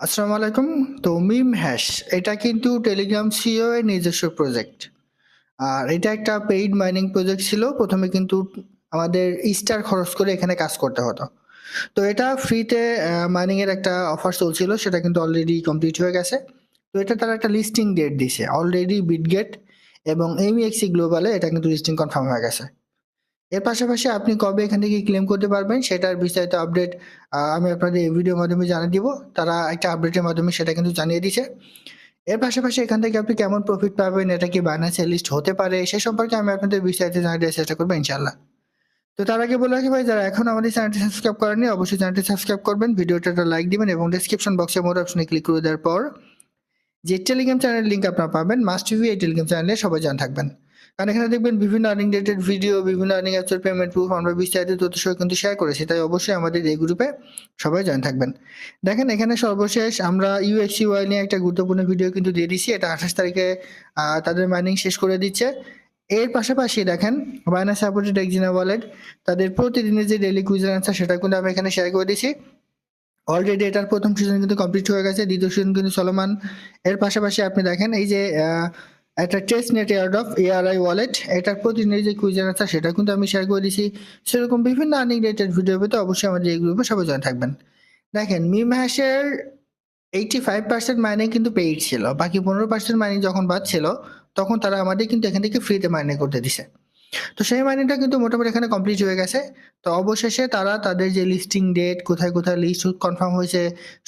আসসালামু আলাইকুম। তো মিম হ্যাশ এটা কিন্তু টেলিগ্রাম সিইও এর নিজস্ব প্রজেক্ট। আর এটা একটা পেইড মাইনিং প্রজেক্ট ছিল। ১ম এ কিন্তু আমাদের স্টার খরচ করে এখানে কাজ করতে হতো। তো এটা ফ্রিতে মাইনিং এর একটা অফার চলছিল, সেটা কিন্তু অলরেডি কমপ্লিট হয়ে গেছে। তো এটা তারা একটা লিস্টিং ডেট দিছে। অলরেডি বিটগেট এবং এমইএক্সি গ্লোবালে এটা কিন্তু লিস্টিং কনফার্ম হয়ে গেছে। এর পাশাপাশি আপনি কবে এখান থেকে ক্লেম করতে পারবেন সেটার বিস্তারিত আপডেট আমি আপনাদের এই ভিডিওর মাধ্যমে জানিয়ে দিব। তারা একটা আপডেটের মাধ্যমে সেটা কিন্তু জানিয়ে দিছে। এর পাশাপাশি এখান থেকে আপনি কেমন প্রফিট পাবেন, এটা কি বাইন্যান্সে লিস্ট হতে পারে, সে সম্পর্কে আমি আপনাদের বিস্তারিত জানিয়ে দেওয়ার চেষ্টা করবো ইনশাআল্লাহ। তো তার আগে বলে রাখি ভাই, যারা এখন আমাদের চ্যানেলটি সাবস্ক্রাইব করেননি অবশ্যই চ্যানেলটি সাবস্ক্রাইব করবেন, ভিডিওটা একটা লাইক দিবেন এবং ডেসক্রিপশন বক্সে মোর অপশনে ক্লিক করে দেওয়ার পর যে টেলিগ্রাম চ্যানেলের লিঙ্ক আপনারা পাবেন, মাস্ট বি এই টেলিগ্রাম চ্যানেলে সবাই জানা থাকবেন। কারণ এখানে দেখবেন বিভিন্ন আর্নিং রিলেটেড ভিডিও, বিভিন্ন আর্নিং অ্যাপসের পেমেন্ট প্রুফ আমরা বিস্তারিত তথ্য সহ কিন্তু শেয়ার করেছি। তাই অবশ্যই আমাদের এই গ্রুপে সবাই জয়েন থাকবেন। দেখেন এখানে সর্বশেষ আমরা ইউএক্সইউআই নিয়ে একটা গুরুত্বপূর্ণ ভিডিও কিন্তু দিয়ে দিছি। এটা 28 তারিখে তাদের মাইনিং শেষ করে দিচ্ছে। এর পাশাপাশি দেখেন বাইন্যান্স সাপোর্টেড এক্সিনা ওয়ালেট তাদের প্রতিদিনের যে ডেইলি কুইজ অ্যান্সার সেটা কিন্তু আমি এখানে শেয়ার করে দিছি। অলরেডি এটার প্রথম সিজন কিন্তু কমপ্লিট হয়ে গেছে, দ্বিতীয় সিজন কিন্তু চলমান। এর পাশাপাশি আপনি দেখেন এই যে একটা test net airdrop ARI wallet, এটার প্রতিদিনের যে কুইজার আছে সেটা কিন্তু আমি শেয়ার করে দিছি। সেরকম বিভিন্ন আর্নিং রিলেটেড ভিডিও পেতে অবশ্যই আমাদের এই গ্রুপে সবাই জয়েন থাকবেন। দেখেন মিম হ্যাশের 85% মাইনিং কিন্তু পেইড ছিল, বাকি 15% মাইনিং যখন বাদ ছিল তখন তারা আমাদের কিন্তু এখান থেকে ফ্রিতে মাইনিং করতে দিছে। তো সেই মাইনিংটা কিন্তু মোটামুটি এখানে কমপ্লিট হয়ে গেছে। তো অবশেষে তারা তাদের যে লিস্টিং ডেট, কোথায় কোথায় লিস্ট কনফার্ম হয়েছে,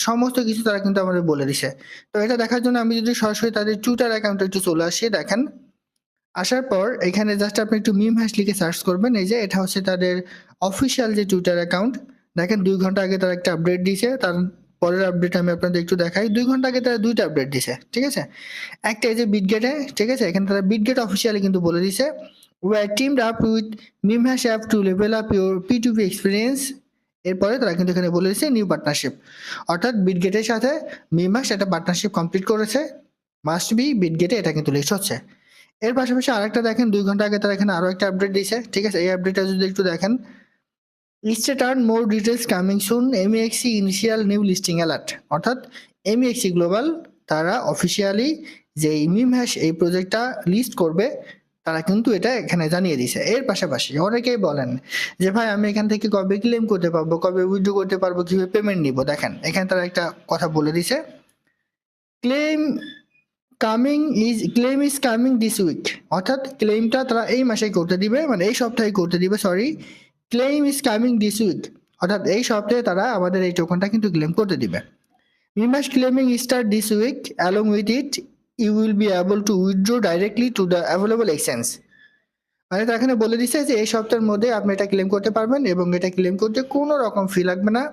সমস্ত কিছু তারা কিন্তু আমাদের বলে দিছে। তো এটা দেখার জন্য আমি যদি সরাসরি তাদের টুইটার অ্যাকাউন্টে একটু চলে আসি, দেখেন আসার পর এখানে জাস্ট আপনি একটু মিম হ্যাশ লিখে সার্চ করবেন। এই যে এটা হচ্ছে তাদের অফিসিয়াল যে টুইটার অ্যাকাউন্ট। দেখেন 2 ঘন্টা আগে তারা একটা আপডেট দিয়েছে, তার পরের আপডেট আমি আপনাদের একটু দেখাই। 2 ঘন্টা আগে তারা 2টা আপডেট দিছে, ঠিক আছে? একটা এই যে বিটগেটে, ঠিক আছে? এখানে তারা বিটগেট অফিসিয়ালি কিন্তু বলে দিছে, "We are teamed up with Mimhash app to level up your P2P experience." এরপরে তারা কিন্তু এখানে বলে দিছে নিউ পার্টনারশিপ। অর্থাৎ বিটগেটের সাথে মিমহাশ একটা পার্টনারশিপ কমপ্লিট করেছে। মাস্ট বি বিটগেটে এটা কিন্তু লিস্ট হচ্ছে। এর পাশাপাশি আরেকটা দেখেন 2 ঘন্টা আগে তারা এখানে আরো একটা আপডেট দিয়েছে, ঠিক আছে? এই আপডেটটা যদি একটু দেখেন, "Stay tuned, more details coming soon, MEXC initial new listing alert." অর্থাৎ MEXC গ্লোবাল তারা অফিসিয়ালি যে মিম হ্যাশ এই প্রজেক্টটা লিস্ট করবে, তারা কিন্তু এটা এখানে জানিয়ে দিছে। এর পাশাপাশি অনেকেই বলেন যে ভাই আমি এখান থেকে কবে ক্লেম করতে পারবো, কবে উইথড্র করতে পারবো, কিভাবে পেমেন্ট নিব? দেখেন এখানে তারা একটা কথা বলে দিছে, claim claim is coming this week. অর্থাৎ ক্লেমটা তারা এই মাসেই করতে দিবে, মানে এই সপ্তাহে করতে দিবে, sorry. Claim is coming this week অর্থাৎ এই সপ্তাহে তারা আমাদের এই টোকনটা কিন্তু ক্লেম করতে দিবে। We must claiming start this week. Along with it, you will be able to withdraw directly to the available exchange. মানে তারা এখানে বলে দিচ্ছে যে এই সপ্তাহের মধ্যে আপনি এটা ক্লেম করতে পারবেন এবং এটা ক্লেম করতে কোনো রকম ফি লাগবে না।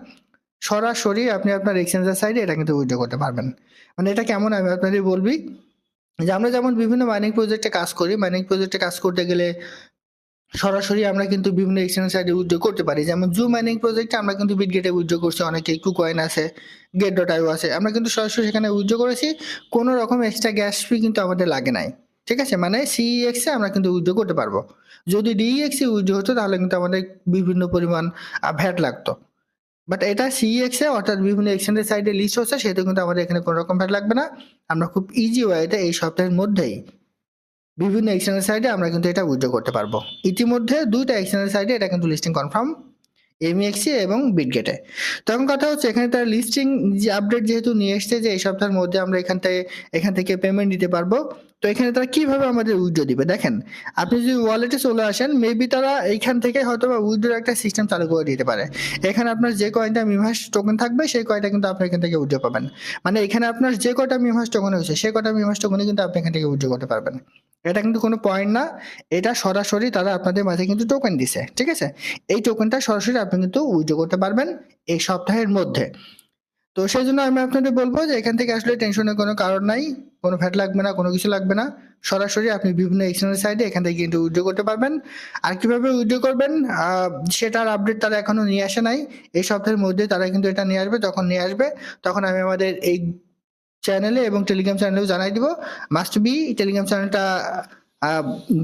সরাসরি আপনি আপনার এক্সচেঞ্জের সাইডে এটা কিন্তু উইথড্র করতে পারবেন। মানে এটা কেমন আমি আপনাদের বলবি যে আমরা যেমন বিভিন্ন মাইনিং প্রজেক্টে কাজ করি, মাইনিং প্রজেক্টে কাজ করতে গেলে সরাসরি আমরা কিন্তু বিভিন্ন এক্সচেঞ্জ সাইটে উইথড্র করতে পারি। যেমন জু মাইনিং প্রজেক্টে আমরা কিন্তু বিটগেটে উইথড্র করছি, অনেকে কুকয়েন আছে, গেট.io আছে। আমরা কিন্তু সরাসরি সেখানে উইথড্র করেছি। কোনো রকম এক্সট্রা গ্যাস ফি কিন্তু আমাদের লাগে নাই। ঠিক আছে? মানে সিইএক্স এ আমরা কিন্তু উইথড্র করতে পারবো। যদি ডিইএক্স এ উইথড্র হতো তাহলে কিন্তু আমাদের বিভিন্ন পরিমাণ ভ্যাট লাগতো। বাট এটা সিইএক্স এ অর্থাৎ বিভিন্ন এক্সচেঞ্জের সাইটে লিস্ট হচ্ছে, সেহেতু কিন্তু আমাদের এখানে কোনো রকম ভ্যাট লাগবে না। আমরা খুব ইজি ওয়েতে এই সপ্তাহের মধ্যেই বিভিন্ন এক্সচেঞ্জের সাইডে আমরা কিন্তু এটা উইথড্র করতে পারবো। ইতিমধ্যে 2টা এক্সচেঞ্জের সাইডে এটা কিন্তু লিস্টিং কনফার্ম, এমইএক্সি এবং বিটগেটে। তখন কথা হচ্ছে এখানে তার লিস্টিং যে আপডেট যেহেতু নিয়ে এসছে যে এই সপ্তাহের মধ্যে আমরা এখান থেকে পেমেন্ট দিতে পারবো। তো এখানে তারা কিভাবে আমাদের উইথড্র দিবে দেখেন, আপনি যদি ওয়ালেটে চলে আসেন, মেবি তারা এইখান থেকে হয়তো বা উইথড্রোর একটা সিস্টেম চালু করে দিতে পারে। এখানে আপনার যে কয়েনটা মিমহাশ টোকেন থাকবে সেই কয়টা কিন্তু আপনি এখান থেকে উইথড্র পাবেন। মানে এখানে আপনার যে কয়টা মিমহাশ টোকেন হয়েছে সেই কয়টা মিমহাশ টোকেনই কিন্তু আপনি এখান থেকে উইথড্র করতে পারবেন। এটা কিন্তু কোনো পয়েন্ট না, এটা সরাসরি তারা আপনাদের মাঝে কিন্তু টোকেন দিছে, ঠিক আছে? এই টোকেনটা সরাসরি আপনি কিন্তু উইথড্র করতে পারবেন এই সপ্তাহের মধ্যে। তো সেই জন্য আমি আপনাদের বলবো যে এখান থেকে আসলে টেনশনের কোনো কারণ নাই, কোনো ভ্যাট লাগবে না, কোনো কিছু লাগবে না। সরাসরি আপনি বিভিন্ন এক্সচেঞ্জের সাইডে এখান থেকে কিন্তু উইথড্র করতে পারবেন। আর কিভাবে উইথড্র করবেন সেটার আপডেট তারা এখনো নিয়ে আসে নাই। এই সপ্তাহের মধ্যে তারা কিন্তু এটা নিয়ে আসবে, যখন নিয়ে আসবে তখন আমি আমাদের এই চ্যানেলে এবং টেলিগ্রাম চ্যানেলেও জানাই দিব। মাস্ট বি টেলিগ্রাম চ্যানেলটা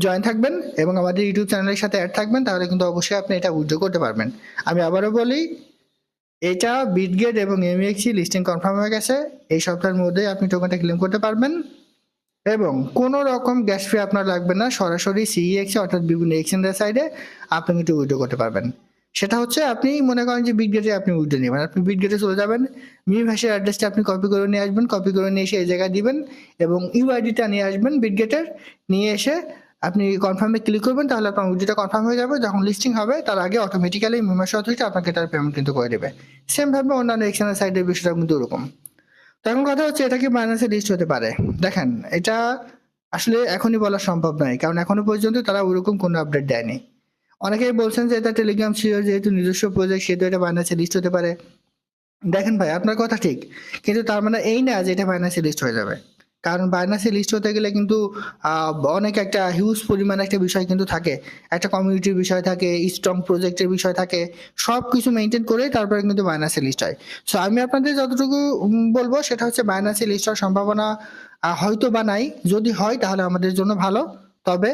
জয়েন থাকবেন এবং আমাদের ইউটিউব চ্যানেলের সাথে অ্যাড থাকবেন, তাহলে কিন্তু অবশ্যই আপনি এটা উইথড্র করতে পারবেন। আমি আবারও বলি, এটা বিটগেট এবং এমএক্সি লিস্টিং কনফার্ম হয়ে গেছে। এই সপ্তাহের মধ্যে আপনি টোকেনটা ক্লেম করতে পারবেন এবং কোনো রকম গ্যাস ফি আপনার লাগবে না। সরাসরি সিইএক্স অর্থাৎ বিভিন্ন এক্সচেঞ্জের সাইডে আপনি কিন্তু উইথড্র করতে পারবেন। সেটা হচ্ছে আপনি মনে করেন যে বিটগেটে আপনি উইথড্র নেবেন, আপনি বিটগেটে চলে যাবেন, মিম হ্যাশের অ্যাড্রেসটা আপনি কপি করে নিয়ে আসবেন, কপি করে নিয়ে এসে এই জায়গায় দিবেন এবং ইউআইডিটা নিয়ে আসবেন বিটগেটের, নিয়ে এসে আপনি কনফার্মে ক্লিক করবেন, তাহলে আপনার উইথড্রটা কনফার্ম হয়ে যাবে। যখন লিস্টিং হবে তার আগে অটোমেটিক্যালি মিম হ্যাশ অথরিটি আপনাকে তার পেমেন্ট কিন্তু করে দেবে। সেমভাবে অন্যান্য এক্সচেঞ্জের সাইডের বিষয়টা কিন্তু ওরকম। তো এখন কথা হচ্ছে এটা কি বাইন্যান্সে লিস্ট হতে পারে? দেখেন, এটা আসলে এখনই বলা সম্ভব নয়, কারণ এখনো পর্যন্ত তারা ওরকম কোনো আপডেট দেয়নি। অনেকেই বলছেন যে এটা টেলিগ্রাম সিওর যেহেতু নিজস্ব প্রজেক্ট সেহেতু এটা বাইন্যান্সে লিস্ট হতে পারে। দেখেন ভাই, আপনার কথা ঠিক, কিন্তু তার মানে এই না যে এটা বাইন্যান্সে লিস্ট হয়ে যাবে। কারণ বাইন্যান্সে লিস্ট হতে গেলে কিন্তু অনেক একটা হিউজ পরিমাণ একটা বিষয় কিন্তু থাকে, একটা কমিউনিটির বিষয় থাকে, স্ট্রং প্রজেক্টের বিষয় থাকে, সব কিছু মেনটেন করে তারপরে কিন্তু বাইন্যান্সে লিস্ট হয়। সো আমি আপনাদের যতটুকু বলবো সেটা হচ্ছে বাইন্যান্সে লিস্ট হওয়ার সম্ভাবনা হয়তো বা নাই। যদি হয় তাহলে আমাদের জন্য ভালো। তবে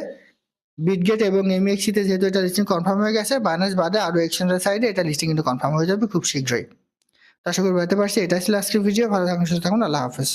বিটগেট এবং এমএক্সিতে যেহেতু এটা লিস্টিং কনফার্ম হয়ে গেছে, বাইন্যান্স বাদে আরো এক্সচেঞ্জের সাইডে এটা লিস্টিং কিন্তু কনফার্ম হয়ে যাবে খুব শীঘ্রই। তো আশা করি বুঝতে পারছি। এটা ছিল আজকের ভিডিও। ভালো থাকুন, সুস্থ থাকুন। আল্লাহ হাফেজ।